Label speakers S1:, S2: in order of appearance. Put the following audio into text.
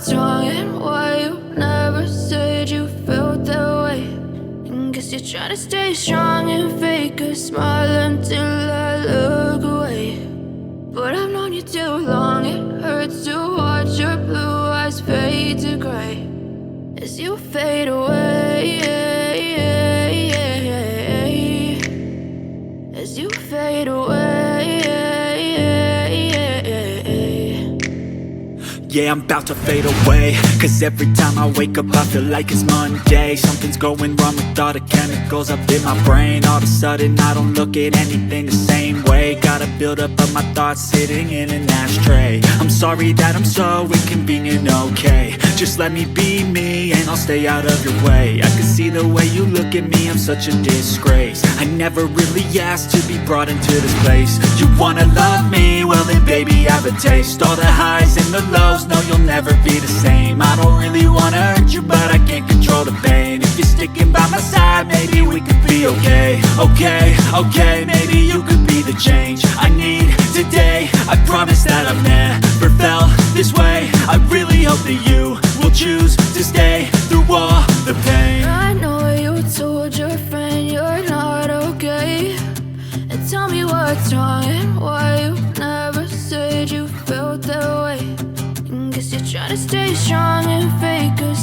S1: what's wrong and why you never said you felt that way. And guess you're trying to stay strong and fake a smile until I look away. But I've known you too long, it hurts to watch your blue eyes fade to gray as you fade away, as you fade away.
S2: Yeah, I'm about to fade away, cause every time I wake up I feel like it's Monday. Something's going wrong with all the chemicals up in my brain. All of a sudden I don't look at anything the same way. Got a buildup of my thoughts sitting in an ashtray. I'm sorry that I'm so inconvenient, okay. Just let me be me and I'll stay out of your way. I can see the way you look at me, I'm such a disgrace. I never really asked to be brought into this place. You wanna love me? Well then baby I have a taste. All the highs and the lows, no you'll never be the same. I don't really wanna hurt you but I can't control the pain. If you're sticking by my side maybe we could be okay. Okay, maybe you could be the change I need today. I promise that I've never felt this way. I really hope that you will choose to stay through all the pain.
S1: I know you told your friend you're not okay, and tell me what's wrong and why you never said you felt that way. And guess you're trying to stay strong and fake a